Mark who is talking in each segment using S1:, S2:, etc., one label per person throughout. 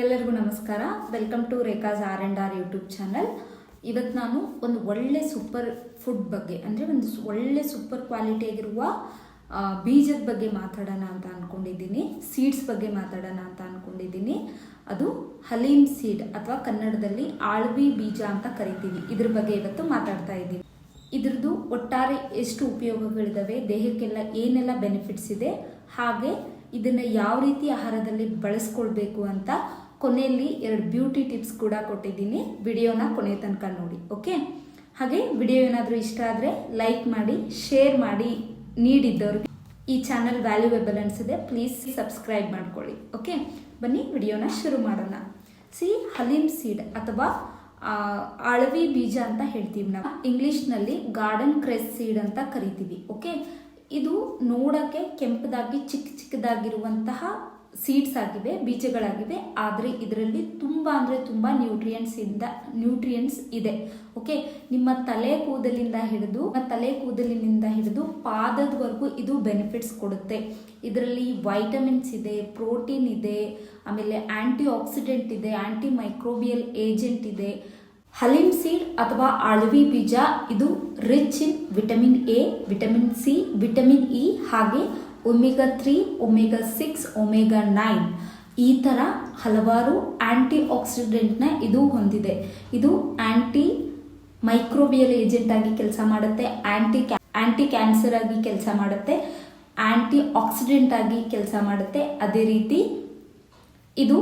S1: ಎಲ್ಲರಿಗೂ ನಮಸ್ಕಾರ. Welcome to Rekha's R&R YouTube channel. ಇವತ್ತು ನಾನು ಒಂದು ಒಳ್ಳೆ ಸೂಪರ್ ಫುಡ್ ಬಗ್ಗೆ ಅಂದರೆ ಒಂದು ಒಳ್ಳೆ ಸೂಪರ್ ಕ್ವಾಲಿಟಿ ಆಗಿರುವ ಬೀಜದ ಬಗ್ಗೆ ಮಾತಾಡೋಣ ಅಂತ ಅಂದ್ಕೊಂಡಿದ್ದೀನಿ. ಸೀಡ್ಸ್ ಬಗ್ಗೆ ಮಾತಾಡೋಣ ಅಂತ ಅಂದ್ಕೊಂಡಿದ್ದೀನಿ. ಅದು ಹಲೀಮ್ ಸೀಡ್ ಅಥವಾ ಕನ್ನಡದಲ್ಲಿ ಆಳ್ವಿ ಬೀಜ ಅಂತ ಕರಿತೀವಿ. ಇದ್ರ ಬಗ್ಗೆ ಇವತ್ತು ಮಾತಾಡ್ತಾ ಇದ್ದೀವಿ. ಇದ್ರದ್ದು ಒಟ್ಟಾರೆ ಎಷ್ಟು ಉಪಯೋಗಗಳಿದಾವೆ, ದೇಹಕ್ಕೆಲ್ಲ ಏನೆಲ್ಲ ಬೆನಿಫಿಟ್ಸ್ ಇದೆ, ಹಾಗೆ ಇದನ್ನು ಯಾವ ರೀತಿ ಆಹಾರದಲ್ಲಿ ಬಳಸ್ಕೊಳ್ಬೇಕು ಅಂತ ಕೊನೆಯಲ್ಲಿ 2 ಬ್ಯೂಟಿ ಟಿಪ್ಸ್ ಕೂಡ ಕೊಟ್ಟಿದ್ದೀನಿ. ವಿಡಿಯೋನ ಕೊನೆ ತನಕ ನೋಡಿ, ಓಕೆ? ಹಾಗೆ ವಿಡಿಯೋ ಏನಾದರೂ ಇಷ್ಟ ಆದರೆ ಲೈಕ್ ಮಾಡಿ, ಶೇರ್ ಮಾಡಿ, ನೀಡಿದ್ದವ್ರಿಗೆ ಈ ಚಾನಲ್ ವ್ಯಾಲ್ಯೂಯೇಬಲ್ ಅನಿಸಿದೆ ಪ್ಲೀಸ್ ಸಬ್ಸ್ಕ್ರೈಬ್ ಮಾಡ್ಕೊಳ್ಳಿ, ಓಕೆ? ಬನ್ನಿ ವಿಡಿಯೋನ ಶುರು ಮಾಡೋಣ. ಹಲೀಮ್ ಸೀಡ್ ಅಥವಾ ಆಳ್ವಿ ಬೀಜ ಅಂತ ಹೇಳ್ತೀವಿ ನಾವು. ಇಂಗ್ಲೀಷ್ನಲ್ಲಿ ಗಾರ್ಡನ್ ಕ್ರೆಸ್ ಸೀಡ್ ಅಂತ ಕರಿತೀವಿ, ಓಕೆ? ಇದು ನೋಡೋಕ್ಕೆ ಕೆಂಪದಾಗಿ ಚಿಕ್ಕದಾಗಿರುವಂತಹ ಸೀಡ್ಸ್ ಆಗಿವೆ, ಬೀಜಗಳಾಗಿವೆ. ಆದರೆ ಇದರಲ್ಲಿ ತುಂಬ ಅಂದರೆ ತುಂಬ ನ್ಯೂಟ್ರಿಯೆಂಟ್ಸ್ ಇದೆ, ಓಕೆ? ನಿಮ್ಮ ತಲೆ ಕೂದಲಿನಿಂದ ಹಿಡಿದು ಪಾದದವರೆಗೂ ಇದು ಬೆನಿಫಿಟ್ಸ್ ಕೊಡುತ್ತೆ. ಇದರಲ್ಲಿ ವೈಟಮಿನ್ಸ್ ಇದೆ, ಪ್ರೋಟೀನ್ ಇದೆ, ಆಮೇಲೆ ಆಂಟಿ ಆಕ್ಸಿಡೆಂಟ್ ಇದೆ, ಆಂಟಿ ಮೈಕ್ರೋಬಿಯಲ್ ಏಜೆಂಟ್ ಇದೆ. ಹಲೀಮ್ ಸೀಡ್ ಅಥವಾ ಆಳ್ವಿ ಬೀಜ ಇದು rich in vitamin A, vitamin C, vitamin E, ಹಾಗೆ ಒಮೆಗಾ 3, ಒಮೆಗಾ 6, ಒಮೆಗಾ 9 ಈ ಥರ ಹಲವಾರು ಆಂಟಿ ಆಕ್ಸಿಡೆಂಟ್ನ ಇದು ಹೊಂದಿದೆ. ಇದು ಆಂಟಿ ಮೈಕ್ರೋಬಿಯಲ್ ಏಜೆಂಟ್ ಆಗಿ ಕೆಲಸ ಮಾಡುತ್ತೆ, ಆಂಟಿ ಕ್ಯಾನ್ಸರ್ ಆಗಿ ಕೆಲಸ ಮಾಡುತ್ತೆ, ಆಂಟಿ ಆಕ್ಸಿಡೆಂಟ್ ಆಗಿ ಕೆಲಸ ಮಾಡುತ್ತೆ. ಅದೇ ರೀತಿ ಇದು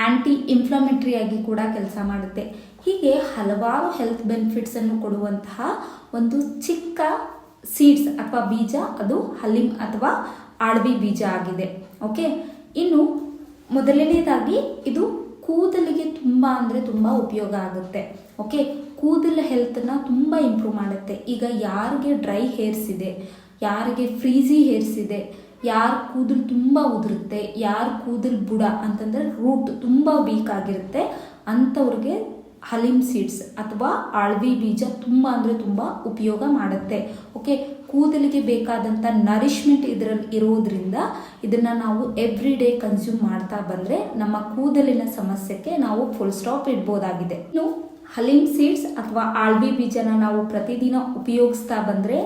S1: ಆಂಟಿ ಇನ್ಫ್ಲಮೇಟರಿ ಆಗಿ ಕೂಡ ಕೆಲಸ ಮಾಡುತ್ತೆ. ಹೀಗೆ ಹಲವಾರು ಹೆಲ್ತ್ ಬೆನಿಫಿಟ್ಸನ್ನು ಕೊಡುವಂತಹ ಒಂದು ಚಿಕ್ಕ ಸೀಡ್ಸ್ ಅಥವಾ ಬೀಜ ಅದು ಹಲೀಮ್ ಅಥವಾ ಆಳ್ವಿ ಬೀಜ ಆಗಿದೆ, ಓಕೆ? ಇನ್ನು ಮೊದಲನೇದಾಗಿ ಇದು ಕೂದಲಿಗೆ ತುಂಬ ಅಂದರೆ ತುಂಬ ಉಪಯೋಗ ಆಗುತ್ತೆ, ಓಕೆ? ಕೂದಲ ಹೆಲ್ತನ್ನ ತುಂಬ ಇಂಪ್ರೂವ್ ಮಾಡುತ್ತೆ. ಈಗ ಯಾರಿಗೆ ಡ್ರೈ ಹೇರ್ಸ್ ಇದೆ, ಯಾರಿಗೆ ಫ್ರೀಝಿ ಹೇರ್ಸ್ ಇದೆ, ಯಾರ ಕೂದಲು ತುಂಬ ಉದುರುತ್ತೆ, ಯಾರ ಕೂದಲು ಬುಡ ಅಂತಂದರೆ ರೂಟ್ ತುಂಬ ವೀಕ್ ಆಗಿರುತ್ತೆ, ಅಂಥವ್ರಿಗೆ ಹಲೀಮ್ ಸೀಡ್ಸ್ ಅಥವಾ ಆಳ್ವಿ ಬೀಜ ತುಂಬ ಅಂದರೆ ತುಂಬ ಉಪಯೋಗ ಮಾಡುತ್ತೆ, ಓಕೆ? ಕೂದಲಿಗೆ ಬೇಕಾದಂಥ ನರಿಶ್ಮೆಂಟ್ ಇದರಲ್ಲಿ ಇರೋದ್ರಿಂದ ಇದನ್ನು ನಾವು ಎವ್ರಿ ಡೇ ಕನ್ಸ್ಯೂಮ್ ಮಾಡ್ತಾ ಬಂದರೆ ನಮ್ಮ ಕೂದಲಿನ ಸಮಸ್ಯೆಗೆ ನಾವು ಫುಲ್ ಸ್ಟಾಪ್ ಇಡ್ಬೋದಾಗಿದೆ. ಇನ್ನು ಹಲೀಮ್ ಸೀಡ್ಸ್ ಅಥವಾ ಆಳ್ವಿ ಬೀಜನ ನಾವು ಪ್ರತಿದಿನ ಉಪಯೋಗಿಸ್ತಾ ಬಂದರೆ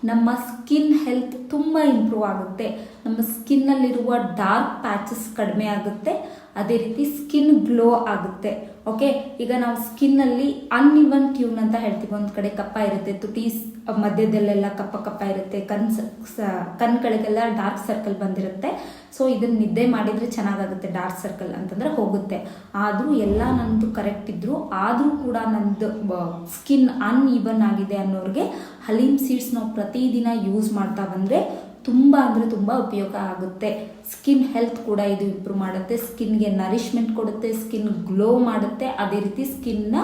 S1: ನಮ್ಮ ಸ್ಕಿನ್ ಹೆಲ್ತ್ ತುಂಬ ಇಂಪ್ರೂವ್ ಆಗುತ್ತೆ. ನಮ್ಮ ಸ್ಕಿನ್ನಲ್ಲಿರುವ ಡಾರ್ಕ್ ಪ್ಯಾಚಸ್ ಕಡಿಮೆ ಆಗುತ್ತೆ, ಅದೇ ರೀತಿ ಸ್ಕಿನ್ ಗ್ಲೋ ಆಗುತ್ತೆ, ಓಕೆ? ಈಗ ನಾವು ಸ್ಕಿನ್ನಲ್ಲಿ ಅನ್ಇವನ್ ಟ್ಯೂನ್ ಅಂತ ಹೇಳ್ತೀವಿ. ಒಂದು ಕಡೆ ಕಪ್ಪ ಇರುತ್ತೆ, ತುಟಿ ಮಧ್ಯದಲ್ಲೆಲ್ಲ ಕಪ್ಪ ಇರುತ್ತೆ, ಕಣ್ಗಳಿಗೆಲ್ಲ ಡಾರ್ಕ್ ಸರ್ಕಲ್ ಬಂದಿರುತ್ತೆ. ಸೊ ಇದನ್ನು ನಿದ್ದೆ ಮಾಡಿದರೆ ಚೆನ್ನಾಗಾಗುತ್ತೆ, ಡಾರ್ಕ್ ಸರ್ಕಲ್ ಅಂತಂದರೆ ಹೋಗುತ್ತೆ. ಆದರೂ ಎಲ್ಲ ನಂದು ಕರೆಕ್ಟ್ ಇದ್ದರೂ ಆದರೂ ಕೂಡ ನಂದು ಸ್ಕಿನ್ ಅನ್ಇವನ್ ಆಗಿದೆ ಅನ್ನೋರಿಗೆ ಹಲೀಮ್ ಸೀಡ್ಸ್ ನಾವು ಪ್ರತಿದಿನ ಯೂಸ್ ಮಾಡ್ತಾ ಬಂದರೆ ತುಂಬ ಅಂದರೆ ತುಂಬ ಉಪಯೋಗ ಆಗುತ್ತೆ. ಸ್ಕಿನ್ ಹೆಲ್ತ್ ಕೂಡ ಇದು ಇಂಪ್ರೂವ್ ಮಾಡುತ್ತೆ, ಸ್ಕಿನ್ಗೆ ನರಿಶ್ಮೆಂಟ್ ಕೊಡುತ್ತೆ, ಸ್ಕಿನ್ ಗ್ಲೋ ಮಾಡುತ್ತೆ, ಅದೇ ರೀತಿ ಸ್ಕಿನ್ನ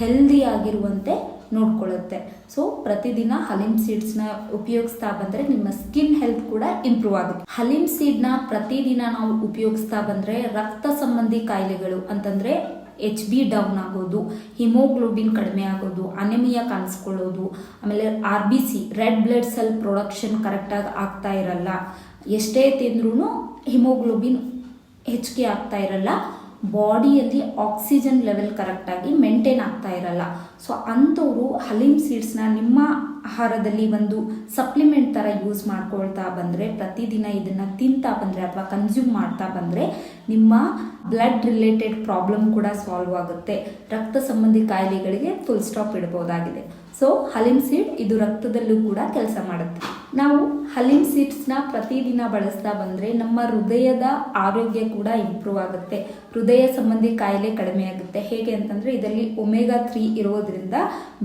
S1: ಹೆಲ್ದಿ ಆಗಿರುವಂತೆ ನೋಡ್ಕೊಳ್ಳುತ್ತೆ. ಸೊ ಪ್ರತಿದಿನ ಹಲೀಮ್ ಸೀಡ್ಸ್ನ ಉಪಯೋಗಿಸ್ತಾ ಬಂದರೆ ನಿಮ್ಮ ಸ್ಕಿನ್ ಹೆಲ್ತ್ ಕೂಡ ಇಂಪ್ರೂವ್ ಆಗುತ್ತೆ. ಹಲೀಮ್ ಸೀಡ್ನ ಪ್ರತಿದಿನ ನಾವು ಉಪಯೋಗಿಸ್ತಾ ಬಂದರೆ ರಕ್ತ ಸಂಬಂಧಿ ಕಾಯಿಲೆಗಳು ಅಂತಂದರೆ HB ಡೌನ್ ಆಗೋದು, ಹಿಮೋಗ್ಲೋಬಿನ್ ಕಡಿಮೆ ಆಗೋದು, ಅನೆಮಿಯಾ ಕಾಣಿಸ್ಕೊಳ್ಳೋದು, ಆಮೇಲೆ RBC red blood cell production ಕರೆಕ್ಟಾಗಿ ಆಗ್ತಾ ಇರಲ್ಲ, ಎಷ್ಟೇ ತಿಂದ್ರೂ ಹಿಮೋಗ್ಲೋಬಿನ್ ಹೆಚ್ಚಿಗೆ ಆಗ್ತಾ ಇರಲ್ಲ, ಬಾಡಿಯಲ್ಲಿ ಆಕ್ಸಿಜನ್ ಲೆವೆಲ್ ಕರೆಕ್ಟಾಗಿ ಮೇಂಟೈನ್ ಆಗ್ತಾ ಇರಲ್ಲ. ಸೊ ಅಂಥವರು ಹಲೀಮ್ ಸೀಡ್ಸ್ನ ನಿಮ್ಮ ಆಹಾರದಲ್ಲಿ ಒಂದು ಸಪ್ಲಿಮೆಂಟ್ ಥರ ಯೂಸ್ ಮಾಡ್ಕೊಳ್ತಾ ಬಂದರೆ, ಪ್ರತಿದಿನ ಇದನ್ನು ತಿಂತಾ ಬಂದರೆ ಅಥವಾ ಕನ್ಸ್ಯೂಮ್ ಮಾಡ್ತಾ ಬಂದರೆ ನಿಮ್ಮ ಬ್ಲಡ್ ರಿಲೇಟೆಡ್ ಪ್ರಾಬ್ಲಮ್ ಕೂಡ ಸಾಲ್ವ್ ಆಗುತ್ತೆ, ರಕ್ತ ಸಂಬಂಧಿ ಕಾಯಿಲೆಗಳಿಗೆ ಫುಲ್ ಸ್ಟಾಪ್ ಇಡ್ಬೋದಾಗಿದೆ. ಸೊ ಹಲೀಮ್ ಸೀಡ್ ಇದು ರಕ್ತದಲ್ಲೂ ಕೂಡ ಕೆಲಸ ಮಾಡುತ್ತೆ. ನಾವು ಹಲೀಮ್ ಸೀಡ್ಸ್ನ ಪ್ರತಿದಿನ ಬಳಸ್ತಾ ಬಂದರೆ ನಮ್ಮ ಹೃದಯದ ಆರೋಗ್ಯ ಕೂಡ ಇಂಪ್ರೂವ್ ಆಗುತ್ತೆ, ಹೃದಯ ಸಂಬಂಧಿ ಕಾಯಿಲೆ ಕಡಿಮೆ ಆಗುತ್ತೆ. ಹೇಗೆ ಅಂತಂದರೆ ಇದರಲ್ಲಿ ಒಮೆಗಾ 3 ಇರೋದ್ರಿಂದ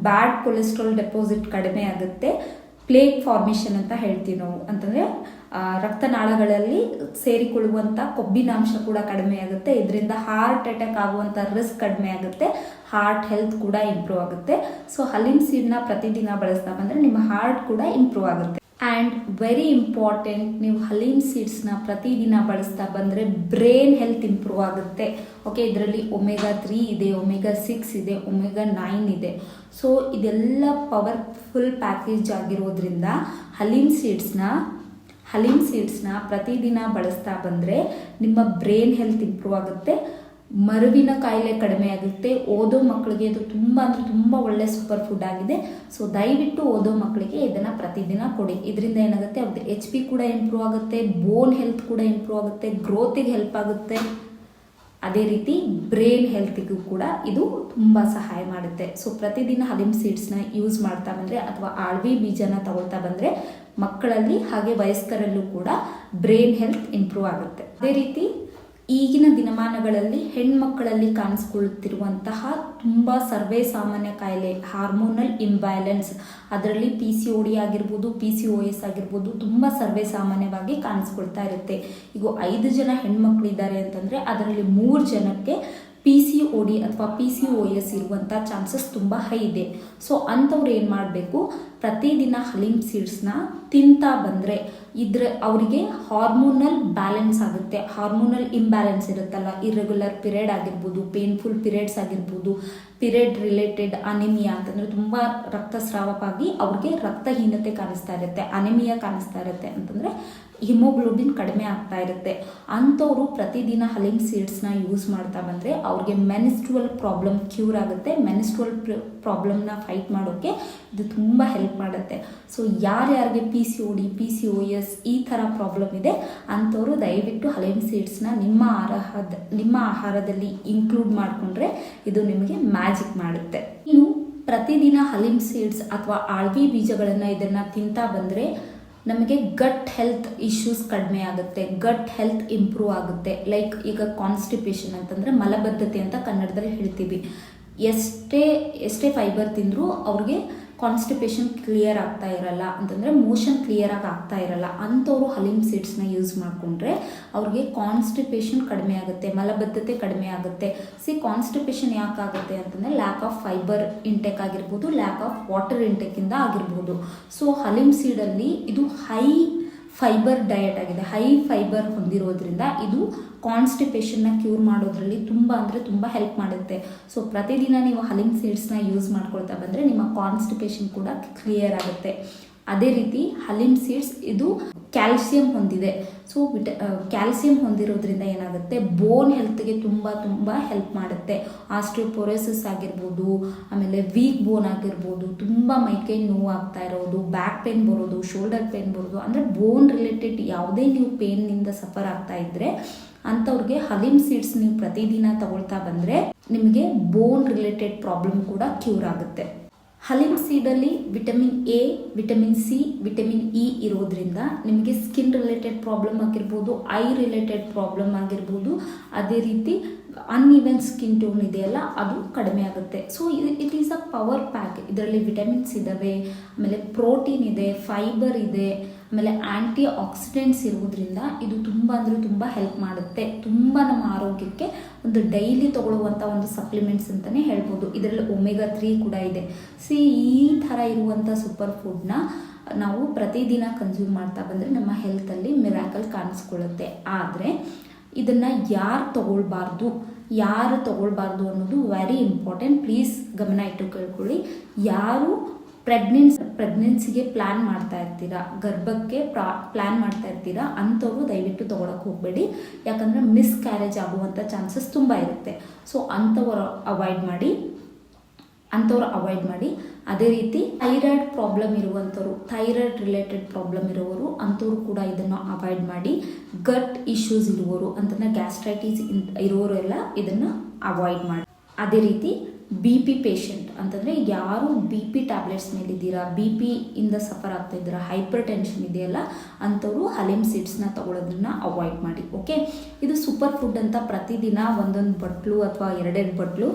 S1: ಬ್ಯಾಡ್ ಕೊಲೆಸ್ಟ್ರಾಲ್ ಡೆಪಾಸಿಟ್ ಕಡಿಮೆ ಆಗುತ್ತೆ, ಪ್ಲೇಕ್ ಫಾರ್ಮೇಷನ್ ಅಂತ ಹೇಳ್ತೀವಿ ನಾವು, ಅಂತಂದರೆ ರಕ್ತನಾಳಗಳಲ್ಲಿ ಸೇರಿಕೊಳ್ಳುವಂಥ ಕೊಬ್ಬಿನಾಂಶ ಕೂಡ ಕಡಿಮೆ ಆಗುತ್ತೆ. ಇದರಿಂದ ಹಾರ್ಟ್ ಅಟ್ಯಾಕ್ ಆಗುವಂಥ ರಿಸ್ಕ್ ಕಡಿಮೆ ಆಗುತ್ತೆ, ಹಾರ್ಟ್ ಹೆಲ್ತ್ ಕೂಡ ಇಂಪ್ರೂವ್ ಆಗುತ್ತೆ. ಸೊ ಹಲೀಮ್ ಸೀಡ್ನ ಪ್ರತಿದಿನ ಬಳಸ್ತಾ ಬಂದರೆ ನಿಮ್ಮ ಹಾರ್ಟ್ ಕೂಡ ಇಂಪ್ರೂವ್ ಆಗುತ್ತೆ. ಆ್ಯಂಡ್ ವೆರಿ ಇಂಪಾರ್ಟೆಂಟ್, ನೀವು ಹಲೀಮ್ ಸೀಡ್ಸ್ನ ಪ್ರತಿದಿನ ಬಳಸ್ತಾ ಬಂದರೆ ಬ್ರೈನ್ ಹೆಲ್ತ್ ಇಂಪ್ರೂವ್ ಆಗುತ್ತೆ, ಓಕೆ? ಇದರಲ್ಲಿ ಒಮೆಗಾ 3 ಇದೆ, ಒಮೆಗಾ 6 ಇದೆ, ಒಮೆಗಾ 9 ಇದೆ. ಸೊ ಇದೆಲ್ಲ ಪವರ್ಫುಲ್ ಪ್ಯಾಕೇಜ್ ಆಗಿರೋದ್ರಿಂದ ಹಲೀಮ್ ಸೀಡ್ಸ್ನ ಪ್ರತಿದಿನ ಬಳಸ್ತಾ ಬಂದರೆ ನಿಮ್ಮ ಬ್ರೈನ್ ಹೆಲ್ತ್ ಇಂಪ್ರೂವ್ ಆಗುತ್ತೆ, ಮರುವಿನ ಕಾಯಿಲೆ ಕಡಿಮೆ ಆಗುತ್ತೆ. ಓದೋ ಮಕ್ಕಳಿಗೆ ಇದು ತುಂಬ ಅಂದರೆ ತುಂಬ ಒಳ್ಳೆ ಸೂಪರ್ ಫುಡ್ ಆಗಿದೆ. ಸೊ ದಯವಿಟ್ಟು ಓದೋ ಮಕ್ಕಳಿಗೆ ಇದನ್ನು ಪ್ರತಿದಿನ ಕೊಡಿ. ಇದರಿಂದ ಏನಾಗುತ್ತೆ, ಅವ್ರದ್ದು HP ಕೂಡ ಇಂಪ್ರೂವ್ ಆಗುತ್ತೆ, ಬೋನ್ ಹೆಲ್ತ್ ಕೂಡ ಇಂಪ್ರೂವ್ ಆಗುತ್ತೆ, ಗ್ರೋತಿಗೆ ಹೆಲ್ಪ್ ಆಗುತ್ತೆ, ಅದೇ ರೀತಿ ಬ್ರೈನ್ ಹೆಲ್ತಿಗೂ ಕೂಡ ಇದು ತುಂಬ ಸಹಾಯ ಮಾಡುತ್ತೆ. ಸೊ ಪ್ರತಿದಿನ ಹಲಿಮ್ ಸೀಡ್ಸ್ನ ಯೂಸ್ ಮಾಡ್ತಾ ಬಂದರೆ ಅಥವಾ ಆಳ್ವಿ ಬೀಜನ ತಗೊಳ್ತಾ ಬಂದರೆ ಮಕ್ಕಳಲ್ಲಿ ಹಾಗೆ ವಯಸ್ಕರಲ್ಲೂ ಕೂಡ ಬ್ರೈನ್ ಹೆಲ್ತ್ ಇಂಪ್ರೂವ್ ಆಗುತ್ತೆ. ಅದೇ ರೀತಿ ಈಗಿನ ದಿನಮಾನಗಳಲ್ಲಿ ಹೆಣ್ಮಕ್ಕಳಲ್ಲಿ ಕಾಣಿಸ್ಕೊಳ್ಳುತ್ತಿರುವಂತಹ ತುಂಬ ಸರ್ವೇ ಸಾಮಾನ್ಯ ಕಾಯಿಲೆ ಹಾರ್ಮೋನಲ್ ಇಂಬ್ಯಾಲೆನ್ಸ್, ಅದರಲ್ಲಿ PCOD ಆಗಿರ್ಬೋದು, PCOS ಆಗಿರ್ಬೋದು, ತುಂಬ ಸರ್ವೇ ಸಾಮಾನ್ಯವಾಗಿ ಕಾಣಿಸ್ಕೊಳ್ತಾ ಇರುತ್ತೆ. ಈಗ 5 ಜನ ಹೆಣ್ಮಕ್ಳಿದ್ದಾರೆ ಅಂತಂದರೆ ಅದರಲ್ಲಿ 3 ಜನಕ್ಕೆ PCOD ಅಥವಾ PCOS ಇರುವಂಥ ಚಾನ್ಸಸ್ ತುಂಬ ಹೈ ಇದೆ. ಸೊ ಅಂಥವ್ರು ಏನು ಮಾಡಬೇಕು, ಪ್ರತಿದಿನ ಹಲಿಮ್ ಸೀಡ್ಸ್ನ ತಿಂತಾ ಬಂದರೆ ಅವರಿಗೆ ಹಾರ್ಮೋನಲ್ ಬ್ಯಾಲೆನ್ಸ್ ಆಗುತ್ತೆ. ಹಾರ್ಮೋನಲ್ ಇಂಬ್ಯಾಲೆನ್ಸ್ ಇರುತ್ತಲ್ಲ, ಇರ್ರೆಗ್ಯುಲರ್ ಪಿರಿಯಡ್ ಆಗಿರ್ಬೋದು, ಪೇನ್ಫುಲ್ ಪಿರಿಯಡ್ಸ್ ಆಗಿರ್ಬೋದು, ಪಿರಿಯಡ್ ರಿಲೇಟೆಡ್ ಅನಿಮಿಯಾ ಅಂತಂದರೆ ತುಂಬ ರಕ್ತಸ್ರಾವವಾಗಿ ಅವ್ರಿಗೆ ರಕ್ತಹೀನತೆ ಕಾಣಿಸ್ತಾ ಇರುತ್ತೆ, ಅನಿಮಿಯಾ ಕಾಣಿಸ್ತಾ ಇರುತ್ತೆ ಅಂತಂದರೆ ಹಿಮೋಗ್ಲೋಬಿನ್ ಕಡಿಮೆ ಆಗ್ತಾ ಇರುತ್ತೆ. ಅಂಥವರು ಪ್ರತಿದಿನ ಹಲಿಮ್ ಸೀಡ್ಸ್ನ ಯೂಸ್ ಮಾಡ್ತಾ ಬಂದರೆ ಅವ್ರಿಗೆ ಮೆನಿಸ್ಟ್ರುವಲ್ ಪ್ರಾಬ್ಲಮ್ ಕ್ಯೂರ್ ಆಗುತ್ತೆ. ಮೆನಿಸ್ಟ್ರುವಲ್ ಪ್ರಾಬ್ಲಮ್ನ ಫೈಟ್ ಮಾಡೋಕ್ಕೆ ಇದು ತುಂಬ ಹೆಲ್ಪ್ ಮಾಡುತ್ತೆ. ಸೊ ಯಾರ್ಯಾರಿಗೆ PCOD, PCOS ಈ ಥರ ಪ್ರಾಬ್ಲಮ್ ಇದೆ ಅಂಥವರು ದಯವಿಟ್ಟು ಹಲಿಮ್ ಸೀಡ್ಸ್ನ ನಿಮ್ಮ ಆಹಾರದಲ್ಲಿ ಇನ್ಕ್ಲೂಡ್ ಮಾಡಿಕೊಂಡ್ರೆ ಇದು ನಿಮಗೆ ಮ್ಯಾಜಿಕ್ ಮಾಡುತ್ತೆ. ಇನ್ನು ಪ್ರತಿದಿನ ಹಲಿಮ್ ಸೀಡ್ಸ್ ಅಥವಾ ಆಳ್ವಿ ಬೀಜಗಳನ್ನು ಇದನ್ನು ತಿಂತಾ ಬಂದರೆ ನಮಗೆ ಗಟ್ ಹೆಲ್ತ್ ಇಶ್ಯೂಸ್ ಕಡಿಮೆ ಆಗುತ್ತೆ, ಗಟ್ ಹೆಲ್ತ್ ಇಂಪ್ರೂವ್ ಆಗುತ್ತೆ. ಲೈಕ್ ಈಗ ಕಾನ್ಸ್ಟಿಪೇಷನ್ ಅಂತಂದರೆ ಮಲಬದ್ಧತೆ ಅಂತ ಕನ್ನಡದಲ್ಲಿ ಹೇಳ್ತೀವಿ. ಎಷ್ಟೇ ಫೈಬರ್ ತಿಂದರೂ ಅವ್ರಿಗೆ ಕಾನ್ಸ್ಟಿಪೇಷನ್ ಕ್ಲಿಯರ್ ಆಗ್ತಾ ಇರಲ್ಲ ಅಂತಂದರೆ ಮೋಷನ್ ಕ್ಲಿಯರಾಗಿ ಆಗ್ತಾ ಇರಲ್ಲ. ಅಂಥವರು ಹಲಿಮ್ ಸೀಡ್ಸ್ನ ಯೂಸ್ ಮಾಡಿಕೊಂಡ್ರೆ ಅವ್ರಿಗೆ ಕಾನ್ಸ್ಟಿಪೇಷನ್ ಕಡಿಮೆ ಆಗುತ್ತೆ, ಮಲಬದ್ಧತೆ ಕಡಿಮೆ ಆಗುತ್ತೆ. ಕಾನ್ಸ್ಟಿಪೇಷನ್ ಯಾಕಾಗುತ್ತೆ ಅಂತಂದರೆ ಲ್ಯಾಕ್ ಆಫ್ ಫೈಬರ್ ಇಂಟೇಕ್ ಆಗಿರ್ಬೋದು, ಲ್ಯಾಕ್ ಆಫ್ ವಾಟರ್ ಇಂಟೇಕಿಂದ ಆಗಿರ್ಬೋದು. ಸೊ ಹಲಿಮ್ ಸೀಡಲ್ಲಿ ಇದು ಹೈ ಫೈಬರ್ ಡಯಟ್ ಆಗಿದೆ, ಹೈ ಫೈಬರ್ ಹೊಂದಿರೋದ್ರಿಂದ ಇದು ಕಾನ್ಸ್ಟಿಪೇಷನ್ನ ಕ್ಯೂರ್ ಮಾಡೋದ್ರಲ್ಲಿ ತುಂಬ ಅಂದರೆ ತುಂಬ ಹೆಲ್ಪ್ ಮಾಡುತ್ತೆ. ಸೊ ಪ್ರತಿದಿನ ನೀವು ಹಲಿಮ್ ಸೀಡ್ಸ್ನ ಯೂಸ್ ಮಾಡ್ಕೊಳ್ತಾ ಬಂದರೆ ನಿಮ್ಮ ಕಾನ್ಸ್ಟಿಪೇಷನ್ ಕೂಡ ಕ್ಲಿಯರ್ ಆಗುತ್ತೆ. ಅದೇ ರೀತಿ ಹಲಿಮ್ ಸೀಡ್ಸ್ ಇದು ಕ್ಯಾಲ್ಸಿಯಂ ಹೊಂದಿದೆ. ಸೊ ಕ್ಯಾಲ್ಸಿಯಂ ಹೊಂದಿರೋದ್ರಿಂದ ಏನಾಗುತ್ತೆ, ಬೋನ್ ಹೆಲ್ತ್ಗೆ ತುಂಬ ಹೆಲ್ಪ್ ಮಾಡುತ್ತೆ. ಆಸ್ಟಿಯೋಪೊರೋಸಿಸ್ ಆಗಿರ್ಬೋದು, ಆಮೇಲೆ ವೀಕ್ ಬೋನ್ ಆಗಿರ್ಬೋದು, ತುಂಬ ಮೈಕೈ ನೋವು ಆಗ್ತಾ ಇರೋದು, ಬ್ಯಾಕ್ ಪೇನ್ ಬರೋದು, ಶೋಲ್ಡರ್ ಪೇನ್ ಬರೋದು, ಅಂದರೆ ಬೋನ್ ರಿಲೇಟೆಡ್ ಯಾವುದೇ ನೀವು ಪೇನ್ನಿಂದ ಸಫರ್ ಆಗ್ತಾ ಇದ್ದರೆ ಅಂಥವ್ರಿಗೆ ಹಲಿಮ್ ಸೀಡ್ಸ್ ನೀವು ಪ್ರತಿದಿನ ತಗೊಳ್ತಾ ಬಂದರೆ ನಿಮಗೆ ಬೋನ್ ರಿಲೇಟೆಡ್ ಪ್ರಾಬ್ಲಮ್ ಕೂಡ ಕ್ಯೂರ್ ಆಗುತ್ತೆ. ಹಲಿಮ್ ಸೀಡಲ್ಲಿ vitamin A, vitamin C, vitamin E ಇರೋದ್ರಿಂದ ನಿಮಗೆ ಸ್ಕಿನ್ ರಿಲೇಟೆಡ್ ಪ್ರಾಬ್ಲಮ್ ಆಗಿರ್ಬೋದು, ಐ ರಿಲೇಟೆಡ್ ಪ್ರಾಬ್ಲಮ್ ಆಗಿರ್ಬೋದು, ಅದೇ ರೀತಿ ಅನ್ಇವನ್ ಸ್ಕಿನ್ ಟೋನ್ ಇದೆಯಲ್ಲ ಅದು ಕಡಿಮೆ ಆಗುತ್ತೆ. So it is a power pack. ಇದರಲ್ಲಿ ವಿಟಮಿನ್ಸ್ ಇದ್ದಾವೆ, ಆಮೇಲೆ ಪ್ರೋಟೀನ್ ಇದೆ, ಫೈಬರ್ ಇದೆ, ಆಮೇಲೆ ಆ್ಯಂಟಿ ಆಕ್ಸಿಡೆಂಟ್ಸ್ ಇರೋದ್ರಿಂದ ಇದು ತುಂಬ ಅಂದರೆ ತುಂಬ ಹೆಲ್ಪ್ ಮಾಡುತ್ತೆ. ತುಂಬ ನಮ್ಮ ಆರೋಗ್ಯಕ್ಕೆ ಒಂದು ಡೈಲಿ ತಗೊಳ್ಳುವಂಥ ಒಂದು ಸಪ್ಲಿಮೆಂಟ್ಸ್ ಅಂತಲೇ ಹೇಳ್ಬೋದು. ಇದರಲ್ಲಿ ಒಮೆಗಾ 3 ಕೂಡ ಇದೆ. ಈ ಥರ ಇರುವಂಥ ಸೂಪರ್ ಫುಡ್ನ ನಾವು ಪ್ರತಿದಿನ ಕನ್ಸ್ಯೂಮ್ ಮಾಡ್ತಾ ಬಂದರೆ ನಮ್ಮ ಹೆಲ್ತಲ್ಲಿ ಮಿರಾಕಲ್ ಕಾಣಿಸ್ಕೊಳ್ಳುತ್ತೆ. ಆದರೆ ಇದನ್ನು ಯಾರು ತಗೊಳ್ಬಾರ್ದು ಅನ್ನೋದು ವೆರಿ ಇಂಪಾರ್ಟೆಂಟ್. ಪ್ಲೀಸ್ ಗಮನ ಇಟ್ಟು ಕೇಳ್ಕೊಳ್ಳಿ. ಯಾರು ಪ್ರೆಗ್ನೆನ್ಸಿಗೆ ಪ್ಲ್ಯಾನ್ ಮಾಡ್ತಾ ಇರ್ತೀರಾ, ಗರ್ಭಕ್ಕೆ ಪ್ಲ್ಯಾನ್ ಮಾಡ್ತಾ ಇರ್ತೀರಾ ಅಂಥವ್ರು ದಯವಿಟ್ಟು ತೊಗೊಳಕ್ಕೆ ಹೋಗಬೇಡಿ. ಯಾಕಂದರೆ ಮಿಸ್ಕ್ಯಾರೇಜ್ ಆಗುವಂಥ ಚಾನ್ಸಸ್ ತುಂಬ ಇರುತ್ತೆ. ಸೊ ಅಂಥವ್ರು ಅವಾಯ್ಡ್ ಮಾಡಿ. ಅದೇ ರೀತಿ ಥೈರಾಯ್ಡ್ ಪ್ರಾಬ್ಲಮ್ ಇರುವಂಥವ್ರು, ಥೈರಾಯ್ಡ್ ರಿಲೇಟೆಡ್ ಪ್ರಾಬ್ಲಮ್ ಇರೋರು ಅಂಥವ್ರು ಕೂಡ ಇದನ್ನು ಅವಾಯ್ಡ್ ಮಾಡಿ. ಗಟ್ ಇಶ್ಯೂಸ್ ಇರುವವರು ಅಂತಂದರೆ ಗ್ಯಾಸ್ಟ್ರೈಟಿಸ್ ಇರೋರೆಲ್ಲ ಇದನ್ನು ಅವಾಯ್ಡ್ ಮಾಡಿ. ಅದೇ ರೀತಿ BP ಪೇಷಂಟ್ ಅಂತಂದರೆ ಯಾರು BP ಟ್ಯಾಬ್ಲೆಟ್ಸ್ ಮೇಲಿದ್ದೀರಾ, BP ಇಂದ ಸಫರ್ ಆಗ್ತಾ ಇದ್ದೀರಾ, ಹೈಪರ್ ಟೆನ್ಷನ್ ಇದೆಯಲ್ಲ ಅಂಥವರು ಹಲಿಮ್ ಸೀಡ್ಸ್ನ ತಗೊಳ್ಳೋದನ್ನ ಅವಾಯ್ಡ್ ಮಾಡಿ. ಓಕೆ, ಇದು ಸೂಪರ್ ಫುಡ್ ಅಂತ ಪ್ರತಿದಿನ 1 ಬಟ್ಲು ಅಥವಾ 2 ಬಟ್ಲು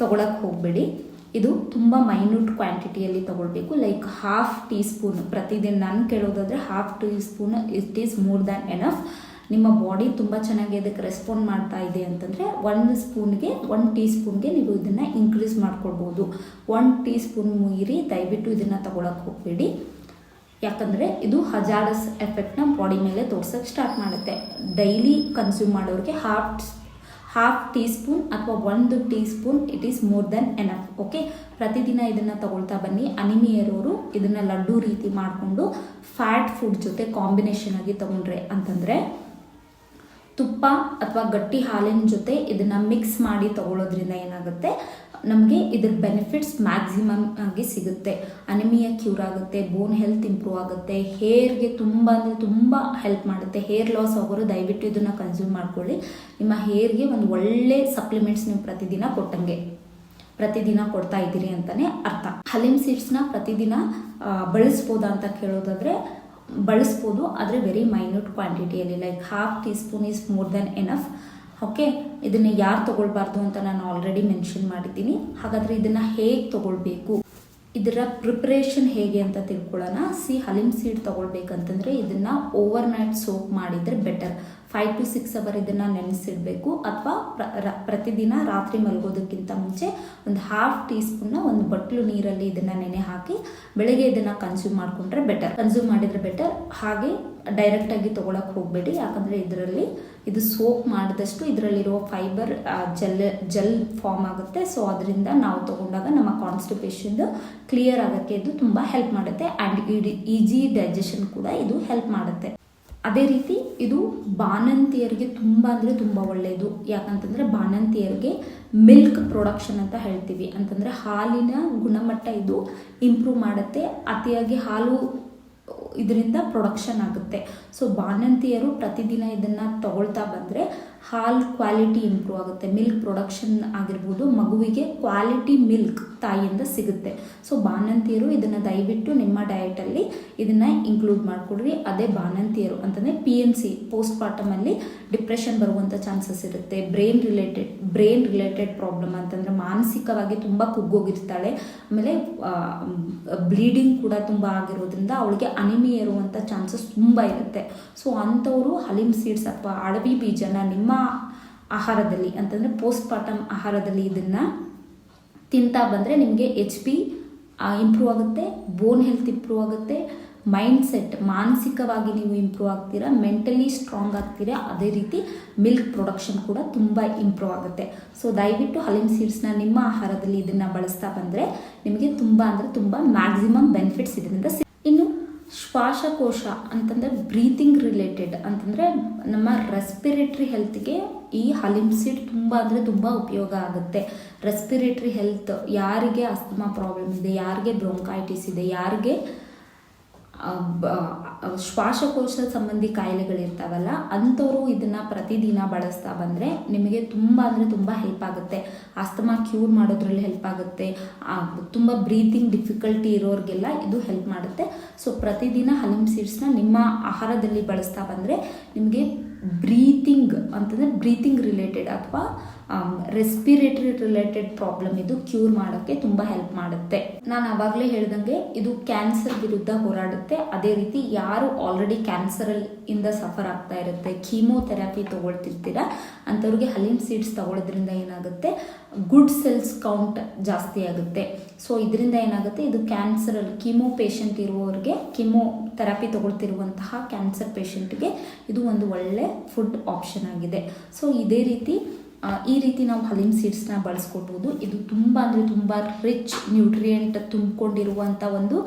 S1: ತೊಗೊಳಕ್ಕೆ ಹೋಗಬೇಡಿ. ಇದು ತುಂಬ ಮೈನ್ಯೂಟ್ ಕ್ವಾಂಟಿಟಿಯಲ್ಲಿ ತೊಗೊಳ್ಬೇಕು. ಲೈಕ್ 1/2 ಟೀ ಸ್ಪೂನ್ ಪ್ರತಿದಿನ. ನಾನು ಕೇಳೋದಾದರೆ 1/2 tea spoon it is more than enough. ನಿಮ್ಮ ಬಾಡಿ ತುಂಬ ಚೆನ್ನಾಗಿ ಅದಕ್ಕೆ ರೆಸ್ಪಾಂಡ್ ಮಾಡ್ತಾ ಇದೆ ಅಂತಂದರೆ 1 ಟೀ ಸ್ಪೂನ್ಗೆ ನೀವು ಇದನ್ನು ಇನ್ಕ್ರೀಸ್ ಮಾಡ್ಕೊಳ್ಬೋದು. 1 ಟೀ ಸ್ಪೂನ್ ಮೀರಿ ದಯವಿಟ್ಟು ಇದನ್ನು ತಗೊಳಕ್ಕೆ ಹೋಗಬೇಡಿ. ಯಾಕಂದರೆ ಇದು ಹಜಾರ್ಡಸ್ ಎಫೆಕ್ಟ್ನ ಬಾಡಿ ಮೇಲೆ ತೋರ್ಸೋಕ್ಕೆ ಸ್ಟಾರ್ಟ್ ಮಾಡುತ್ತೆ. ಡೈಲಿ ಕನ್ಸ್ಯೂಮ್ ಮಾಡೋರಿಗೆ 1/2 ಟೀ ಸ್ಪೂನ್ ಅಥವಾ 1 tea spoon it is more than enough. Okay, ಪ್ರತಿದಿನ ಇದನ್ನು ತಗೊಳ್ತಾ ಬನ್ನಿ. ಅನಿಮಿಯಾ ಇರೋರು ಇದನ್ನು ಲಡ್ಡು ರೀತಿ ಮಾಡಿಕೊಂಡು ಫ್ಯಾಟ್ ಫುಡ್ ಜೊತೆ ಕಾಂಬಿನೇಷನ್ ಆಗಿ ತಗೊಂಡ್ರೆ ಅಂತಂದರೆ ತುಪ್ಪ ಅಥವಾ ಗಟ್ಟಿ ಹಾಲಿನ ಜೊತೆ ಇದನ್ನು ಮಿಕ್ಸ್ ಮಾಡಿ ತಗೊಳ್ಳೋದ್ರಿಂದ ಏನಾಗುತ್ತೆ, ನಮಗೆ ಇದ್ರ ಬೆನಿಫಿಟ್ಸ್ ಮ್ಯಾಕ್ಸಿಮಮ್ ಆಗಿ ಸಿಗುತ್ತೆ. ಅನಿಮಿಯಾ ಕ್ಯೂರ್ ಆಗುತ್ತೆ, ಬೋನ್ ಹೆಲ್ತ್ ಇಂಪ್ರೂವ್ ಆಗುತ್ತೆ, ಹೇರ್ಗೆ ತುಂಬ ಅಂದರೆ ತುಂಬ ಹೆಲ್ಪ್ ಮಾಡುತ್ತೆ. ಹೇರ್ ಲಾಸ್ ಆಗೋರು ದಯವಿಟ್ಟು ಇದನ್ನು ಕನ್ಸ್ಯೂಮ್ ಮಾಡ್ಕೊಳ್ಳಿ. ನಿಮ್ಮ ಹೇರ್ಗೆ ಒಂದು ಒಳ್ಳೆ ಸಪ್ಲಿಮೆಂಟ್ಸ್ ನೀವು ಪ್ರತಿದಿನ ಕೊಡ್ತಾ ಇದ್ದೀರಿ ಅಂತಲೇ ಅರ್ಥ. ಹಲಿಮ್ ಸೀಡ್ಸ್ನ ಪ್ರತಿದಿನ ಬಳಸ್ಬೋದಾ ಅಂತ ಕೇಳೋದಾದರೆ ಬಳಸ್ಬೋದು, ಆದರೆ ವೆರಿ ಮೈನ್ಯೂಟ್ ಕ್ವಾಂಟಿಟಿಯಲ್ಲಿ, like 1/2 teaspoon is more than enough. Okay, ಇದನ್ನು ಯಾರು ತೊಗೊಳ್ಬಾರ್ದು ಅಂತ ನಾನು ಆಲ್ರೆಡಿ ಮೆನ್ಷನ್ ಮಾಡಿದ್ದೀನಿ. ಹಾಗಾದರೆ ಇದನ್ನು ಹೇಗೆ ತೊಗೊಳ್ಬೇಕು, ಇದರ ಪ್ರಿಪ್ರೇಷನ್ ಹೇಗೆ ಅಂತ ತಿಳ್ಕೊಳ್ಳೋಣ. ಹಲಿಮ್ ಸೀಡ್ ತೊಗೊಳ್ಬೇಕಂತಂದರೆ ಇದನ್ನು ಓವರ್ ನೈಟ್ ಸೋಕ್ ಮಾಡಿದರೆ ಬೆಟರ್. 5 to 6 ಅವರ್ ಇದನ್ನು ನೆನೆಸಿಡಬೇಕು, ಅಥವಾ ಪ್ರತಿದಿನ ರಾತ್ರಿ ಮಲಗೋದಕ್ಕಿಂತ ಮುಂಚೆ ಒಂದು 1/2 ಟೀಸ್ಪೂನ್ನ ಒಂದು ಬಟ್ಲು ನೀರಲ್ಲಿ ಇದನ್ನು ನೆನೆ ಹಾಕಿ ಬೆಳಗ್ಗೆ ಇದನ್ನು ಕನ್ಸ್ಯೂಮ್ ಮಾಡಿದ್ರೆ ಬೆಟರ್. ಹಾಗೆ ಡೈರೆಕ್ಟಾಗಿ ತೊಗೊಳಕ್ಕೆ ಹೋಗಬೇಡಿ, ಯಾಕಂದರೆ ಇದು ಸೋಕ್ ಮಾಡಿದಷ್ಟು ಇದರಲ್ಲಿರೋ ಫೈಬರ್ ಜೆಲ್ ಫಾರ್ಮ್ ಆಗುತ್ತೆ. ಸೊ ಅದರಿಂದ ನಾವು ತೊಗೊಂಡಾಗ ನಮ್ಮ ಕಾನ್ಸ್ಟಿಪೇಷನ್ ಕ್ಲಿಯರ್ ಆಗೋಕ್ಕೆ ಇದು ತುಂಬ ಹೆಲ್ಪ್ ಮಾಡುತ್ತೆ. ಆ್ಯಂಡ್ ಈಜಿ ಡೈಜೆಷನ್ ಕೂಡ ಇದು ಹೆಲ್ಪ್ ಮಾಡುತ್ತೆ. ಅದೇ ರೀತಿ ಇದು ಬಾಣಂತಿಯರಿಗೆ ತುಂಬ ಅಂದರೆ ತುಂಬ ಒಳ್ಳೆಯದು. ಯಾಕಂತಂದರೆ ಬಾಣಂತಿಯರಿಗೆ ಮಿಲ್ಕ್ ಪ್ರೊಡಕ್ಷನ್ ಅಂತ ಹೇಳ್ತೀವಿ, ಅಂತಂದರೆ ಹಾಲಿನ ಗುಣಮಟ್ಟ ಇದು ಇಂಪ್ರೂವ್ ಮಾಡುತ್ತೆ. ಅತಿಯಾಗಿ ಹಾಲು ಇದರಿಂದ ಪ್ರೊಡಕ್ಷನ್ ಆಗುತ್ತೆ. ಸೊ ಬಾಣಂತಿಯರು ಪ್ರತಿದಿನ ಇದನ್ನು ತಗೊಳ್ತಾ ಬಂದರೆ ಹಾಲು ಕ್ವಾಲಿಟಿ ಇಂಪ್ರೂವ್ ಆಗುತ್ತೆ, ಮಿಲ್ಕ್ ಪ್ರೊಡಕ್ಷನ್ ಆಗಿರ್ಬೋದು, ಮಗುವಿಗೆ ಕ್ವಾಲಿಟಿ ಮಿಲ್ಕ್ ತಾಯಿಯಿಂದ ಸಿಗುತ್ತೆ. ಸೊ ಬಾಣಂತಿಯರು ಇದನ್ನು ದಯವಿಟ್ಟು ನಿಮ್ಮ ಡಯಟಲ್ಲಿ ಇದನ್ನು ಇನ್ಕ್ಲೂಡ್ ಮಾಡಿಕೊಡ್ರಿ. ಅದೇ ಬಾಣಂತಿಯರು ಅಂತಂದರೆ PMC ಪೋಸ್ಟ್ ಪಾರ್ಟಮಲ್ಲಿ ಡಿಪ್ರೆಷನ್ ಬರುವಂಥ ಚಾನ್ಸಸ್ ಇರುತ್ತೆ. ಬ್ರೈನ್ ರಿಲೇಟೆಡ್ ಪ್ರಾಬ್ಲಮ್ ಅಂತಂದರೆ ಮಾನಸಿಕವಾಗಿ ತುಂಬ ಕುಗ್ಗೋಗಿರ್ತಾಳೆ, ಆಮೇಲೆ ಬ್ಲೀಡಿಂಗ್ ಕೂಡ ತುಂಬ ಆಗಿರೋದ್ರಿಂದ ಅವಳಿಗೆ ಅನಿಮಿಯಾ ಇರುವಂಥ ಚಾನ್ಸಸ್ ತುಂಬ ಇರುತ್ತೆ. ಸೊ ಅಂಥವರು ಹಲಿಮ್ ಸೀಡ್ಸ್ ಅಥವಾ ಅಡವಿ ಬೀಜನ ನಿಮ್ಮ ಆಹಾರದಲ್ಲಿ, ಅಂತಂದರೆ ಪೋಸ್ಟ್ ಪಾರ್ಟಮ್ ಆಹಾರದಲ್ಲಿ ಇದನ್ನು ತಿಂತಾ ಬಂದರೆ ನಿಮಗೆ HP ಇಂಪ್ರೂವ್ ಆಗುತ್ತೆ, ಬೋನ್ ಹೆಲ್ತ್ ಇಂಪ್ರೂವ್ ಆಗುತ್ತೆ, ಮೈಂಡ್ ಸೆಟ್ ಮಾನಸಿಕವಾಗಿ ನೀವು ಇಂಪ್ರೂವ್ ಆಗ್ತೀರಾ, ಮೆಂಟಲಿ ಸ್ಟ್ರಾಂಗ್ ಆಗ್ತೀರಾ. ಅದೇ ರೀತಿ ಮಿಲ್ಕ್ ಪ್ರೊಡಕ್ಷನ್ ಕೂಡ ತುಂಬ ಇಂಪ್ರೂವ್ ಆಗುತ್ತೆ. ಸೊ ದಯವಿಟ್ಟು ಹಲಿಮ್ ಸೀಡ್ಸ್ನ ನಿಮ್ಮ ಆಹಾರದಲ್ಲಿ ಇದನ್ನು ಬಳಸ್ತಾ ಬಂದರೆ ನಿಮಗೆ ತುಂಬ ಅಂದರೆ ತುಂಬ ಮ್ಯಾಕ್ಸಿಮಮ್ ಬೆನಿಫಿಟ್ಸ್ ಇದರಿಂದ ಇನ್ನು ಶ್ವಾಸಕೋಶ ಅಂತಂದರೆ ಬ್ರೀತಿಂಗ್ ರಿಲೇಟೆಡ್ ಅಂತಂದರೆ ನಮ್ಮ ರೆಸ್ಪಿರೇಟ್ರಿ ಹೆಲ್ತ್ಗೆ ಈ ಹಲಿಮ್ ಸೀಡ್ ತುಂಬ ಅಂದರೆ ತುಂಬ ಉಪಯೋಗ ಆಗುತ್ತೆ. ರೆಸ್ಪಿರೇಟ್ರಿ ಹೆಲ್ತ್, ಯಾರಿಗೆ ಅಸ್ತಮಾ ಪ್ರಾಬ್ಲಮ್ ಇದೆ, ಯಾರಿಗೆ ಬ್ರೋಂಕೈಟಿಸ್ ಇದೆ, ಯಾರಿಗೆ ಶ್ವಾಸಕೋಶ ಸಂಬಂಧಿ ಕಾಯಿಲೆಗಳಿರ್ತಾವಲ್ಲ ಅಂಥವರು ಇದನ್ನು ಪ್ರತಿದಿನ ಬಳಸ್ತಾ ಬಂದರೆ ನಿಮಗೆ ತುಂಬ ಅಂದರೆ ತುಂಬ ಹೆಲ್ಪ್ ಆಗುತ್ತೆ. ಅಸ್ತಮಾ ಕ್ಯೂರ್ ಮಾಡೋದ್ರಲ್ಲಿ ಹೆಲ್ಪ್ ಆಗುತ್ತೆ. ತುಂಬ ಬ್ರೀತಿಂಗ್ ಡಿಫಿಕಲ್ಟಿ ಇರೋರಿಗೆಲ್ಲ ಇದು ಹೆಲ್ಪ್ ಮಾಡುತ್ತೆ. ಸೊ ಪ್ರತಿದಿನ ಹಲಿಮ್ ಸೀಡ್ಸ್ನ ನಿಮ್ಮ ಆಹಾರದಲ್ಲಿ ಬಳಸ್ತಾ ಬಂದರೆ ನಿಮಗೆ ಬ್ರೀತಿಂಗ್ ರಿಲೇಟೆಡ್ ಅಥವಾ ರೆಸ್ಪಿರೇಟರಿ ರಿಲೇಟೆಡ್ ಪ್ರಾಬ್ಲಮ್ ಇದು ಕ್ಯೂರ್ ಮಾಡೋಕ್ಕೆ ತುಂಬ ಹೆಲ್ಪ್ ಮಾಡುತ್ತೆ. ನಾನು ಆವಾಗಲೇ ಹೇಳ್ದಂಗೆ ಇದು ಕ್ಯಾನ್ಸರ್ ವಿರುದ್ಧ ಹೋರಾಡುತ್ತೆ. ಅದೇ ರೀತಿ ಯಾರು ಆಲ್ರೆಡಿ ಕ್ಯಾನ್ಸರಿಂದ ಸಫರ್ ಆಗ್ತಾ ಇರುತ್ತೆ, ಕೀಮೋಥೆರಪಿ ತೊಗೊಳ್ತಿರ್ತೀರ ಅಂಥವ್ರಿಗೆ ಹಲಿಮ್ ಸೀಡ್ಸ್ ತಗೊಳ್ಳೋದ್ರಿಂದ ಏನಾಗುತ್ತೆ, ಗುಡ್ ಸೆಲ್ಸ್ ಕೌಂಟ್ ಜಾಸ್ತಿ ಆಗುತ್ತೆ. ಸೊ ಇದರಿಂದ ಏನಾಗುತ್ತೆ, ಇದು ಕ್ಯಾನ್ಸರಲ್ಲಿ ಕೀಮೋ ಪೇಷಂಟ್ ಇರುವವರಿಗೆ, ಕೀಮೋಥೆರಪಿ ತೊಗೊಳ್ತಿರುವಂತಹ ಕ್ಯಾನ್ಸರ್ ಪೇಷಂಟ್ಗೆ ಇದು ಒಂದು ಒಳ್ಳೆ ಫುಡ್ ಆಪ್ಷನ್ ಆಗಿದೆ. ಸೊ ಇದೇ ರೀತಿ ಈ ರೀತಿ ನಾವು ಹಲಿಮ್ ಸೀಡ್ಸ್ನ ಬಳಸ್ಕೊಳ್ಬೋದು. ಇದು ತುಂಬ ಅಂದರೆ ತುಂಬ ರಿಚ್ ನ್ಯೂಟ್ರಿಯೆಂಟ್ ತುಂಬಿಕೊಂಡಿರುವಂಥ ಒಂದು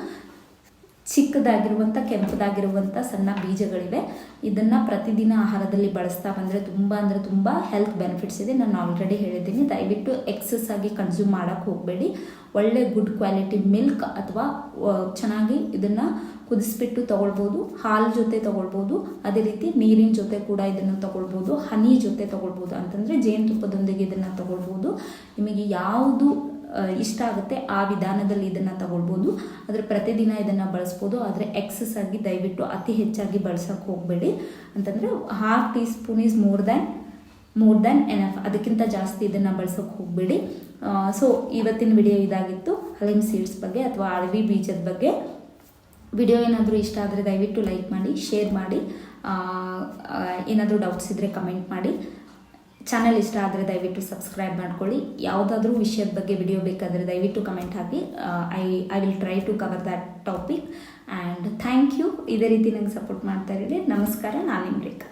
S1: ಚಿಕ್ಕದಾಗಿರುವಂಥ ಕೆಂಪದಾಗಿರುವಂಥ ಸಣ್ಣ ಬೀಜಗಳಿವೆ. ಇದನ್ನು ಪ್ರತಿದಿನ ಆಹಾರದಲ್ಲಿ ಬಳಸ್ತಾ ಬಂದರೆ ತುಂಬ ಅಂದರೆ ತುಂಬ ಹೆಲ್ತ್ ಬೆನಿಫಿಟ್ಸ್ ಇದೆ. ನಾನು ಆಲ್ರೆಡಿ ಹೇಳಿದ್ದೀನಿ, ದಯವಿಟ್ಟು ಎಕ್ಸಸ್ ಆಗಿ ಕನ್ಸ್ಯೂಮ್ ಮಾಡೋಕ್ಕೆ ಹೋಗಬೇಡಿ. ಒಳ್ಳೆ ಗುಡ್ ಕ್ವಾಲಿಟಿ ಮಿಲ್ಕ್ ಅಥವಾ ಚೆನ್ನಾಗಿ ಇದನ್ನು ಕುದಿಸ್ಬಿಟ್ಟು ತೊಗೊಳ್ಬೋದು, ಹಾಲು ಜೊತೆ ತೊಗೊಳ್ಬೋದು, ಅದೇ ರೀತಿ ನೀರಿನ ಜೊತೆ ಕೂಡ ಇದನ್ನು ತೊಗೊಳ್ಬೋದು, ಹನಿ ಜೊತೆ ತೊಗೊಳ್ಬೋದು, ಅಂತಂದರೆ ಜೇನುತುಪ್ಪದೊಂದಿಗೆ ಇದನ್ನು ತೊಗೊಳ್ಬೋದು. ನಿಮಗೆ ಯಾವುದು ಇಷ್ಟ ಆಗುತ್ತೆ ಆ ವಿಧಾನದಲ್ಲಿ ಇದನ್ನು ತಗೊಳ್ಬೋದು. ಆದರೆ ಪ್ರತಿದಿನ ಇದನ್ನು ಬಳಸ್ಬೋದು. ಆದರೆ ಎಕ್ಸಸ್ ಆಗಿ ದಯವಿಟ್ಟು ಅತಿ ಹೆಚ್ಚಾಗಿ ಬಳಸೋಕ್ಕೆ ಹೋಗಬೇಡಿ. ಅಂತಂದರೆ 1/2 teaspoon is more than enough, ಅದಕ್ಕಿಂತ ಜಾಸ್ತಿ ಇದನ್ನು ಬಳಸೋಕ್ಕೆ ಹೋಗಬೇಡಿ. ಸೊ ಇವತ್ತಿನ ವಿಡಿಯೋ ಇದಾಗಿತ್ತು ಹಲಿಮ್ ಸೀಡ್ಸ್ ಬಗ್ಗೆ ಅಥವಾ ಅಡವಿ ಬೀಜದ ಬಗ್ಗೆ. ವಿಡಿಯೋ ಏನಾದರೂ ಇಷ್ಟ ಆದರೆ ದಯವಿಟ್ಟು ಲೈಕ್ ಮಾಡಿ, ಶೇರ್ ಮಾಡಿ, ಏನಾದರೂ ಡೌಟ್ಸ್ ಇದ್ದರೆ ಕಮೆಂಟ್ ಮಾಡಿ. ಚಾನಲ್ ಇಷ್ಟ ಆದರೆ ದಯವಿಟ್ಟು ಸಬ್ಸ್ಕ್ರೈಬ್ ಮಾಡ್ಕೊಳ್ಳಿ. ಯಾವುದಾದ್ರೂ ವಿಷಯದ ಬಗ್ಗೆ ವಿಡಿಯೋ ಬೇಕಾದರೆ ದಯವಿಟ್ಟು ಕಮೆಂಟ್ ಹಾಕಿ. I will try to cover that topic. And thank you. ಇದೇ ರೀತಿ ನಂಗೆ ಸಪೋರ್ಟ್ ಮಾಡ್ತಾ ಇರಿ. ನಮಸ್ಕಾರ, ನಾನು ನಿಮ್ಮ ರೇಖಾ.